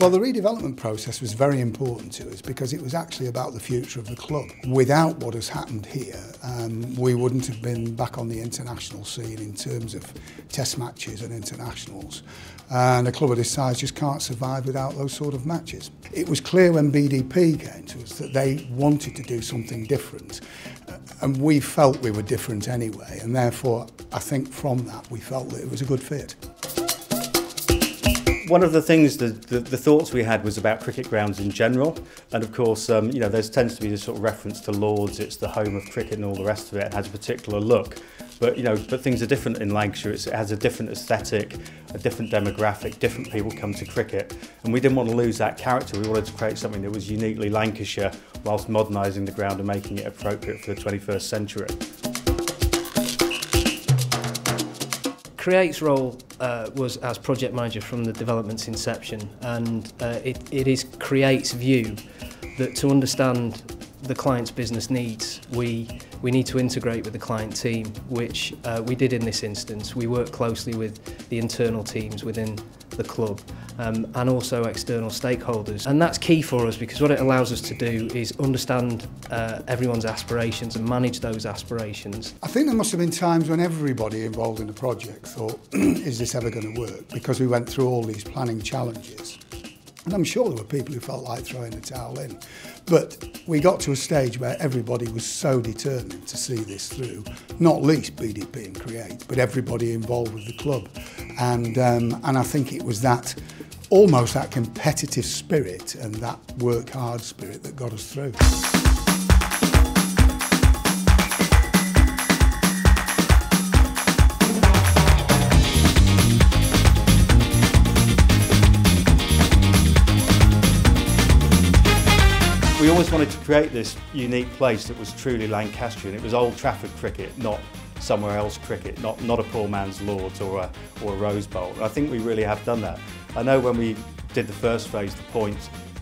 Well, the redevelopment process was very important to us because it was actually about the future of the club. Without what has happened here, we wouldn't have been back on the international scene in terms of test matches and internationals. And a club of this size just can't survive without those sort of matches. It was clear when BDP came to us that they wanted to do something different. And we felt we were different anyway. And therefore, I think from that, we felt that it was a good fit. One of the things, the thoughts we had was about cricket grounds in general, and of course, you know, there tends to be this sort of reference to Lords. It's the home of cricket and all the rest of it. It has a particular look, but you know, things are different in Lancashire. It has a different aesthetic, a different demographic. Different people come to cricket, and we didn't want to lose that character. We wanted to create something that was uniquely Lancashire, whilst modernising the ground and making it appropriate for the 21st century. Create's role was as project manager from the development's inception, and it is Create's view that to understand the client's business needs, we need to integrate with the client team, which we did in this instance. We worked closely with the internal teams within the club and also external stakeholders, and that's key for us because what it allows us to do is understand everyone's aspirations and manage those aspirations. I think there must have been times when everybody involved in the project thought, is this ever going to work? Because we went through all these planning challenges. And I'm sure there were people who felt like throwing the towel in. But we got to a stage where everybody was so determined to see this through, not least BDP and Create, but everybody involved with the club. And I think it was that, almost that competitive spirit and that work hard spirit that got us through. We always wanted to create this unique place that was truly Lancastrian. It was Old Trafford cricket, not somewhere else cricket, not a poor man's Lords or a Rose Bowl. And I think we really have done that. I know when we did the first phase, the point,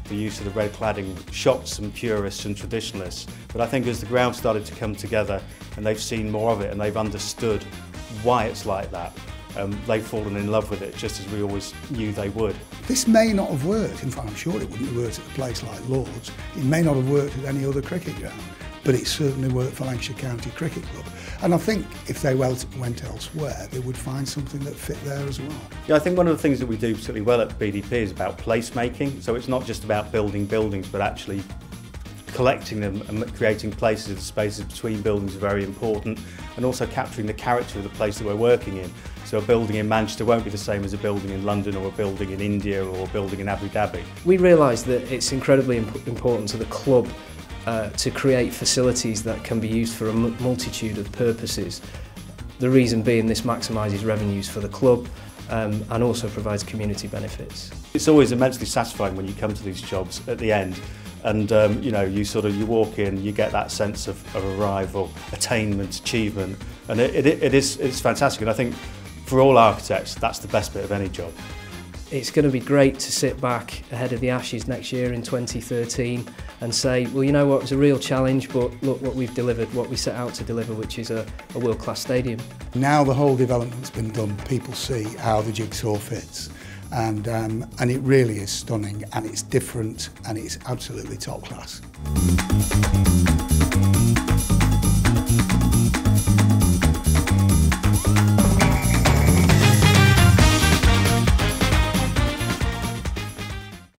the use of the red cladding shocked some purists and traditionalists. But I think as the ground started to come together and they've seen more of it and they've understood why it's like that, they've fallen in love with it, just as we always knew they would. This may not have worked, in fact I'm sure it wouldn't have worked at a place like Lords. It may not have worked at any other cricket ground, but it certainly worked for Lancashire County Cricket Club. And I think if they went elsewhere, they would find something that fit there as well. Yeah, I think one of the things that we do particularly well at BDP is about placemaking. So it's not just about building buildings, but actually collecting them and creating places. The spaces between buildings are very important, and also capturing the character of the place that we're working in. So a building in Manchester won't be the same as a building in London or a building in India or a building in Abu Dhabi. We realised that it's incredibly important to the club to create facilities that can be used for a multitude of purposes. The reason being this maximises revenues for the club and also provides community benefits. It's always immensely satisfying when you come to these jobs at the end, and you know, you walk in, you get that sense of arrival, attainment, achievement, and it's fantastic. And I think for all architects, that's the best bit of any job. It's going to be great to sit back ahead of the Ashes next year in 2013 and say, well, you know what, it was a real challenge, but look what we've delivered, what we set out to deliver, which is a world-class stadium. Now the whole development's been done, people see how the jigsaw fits, and it really is stunning, and it's different, and it's absolutely top class.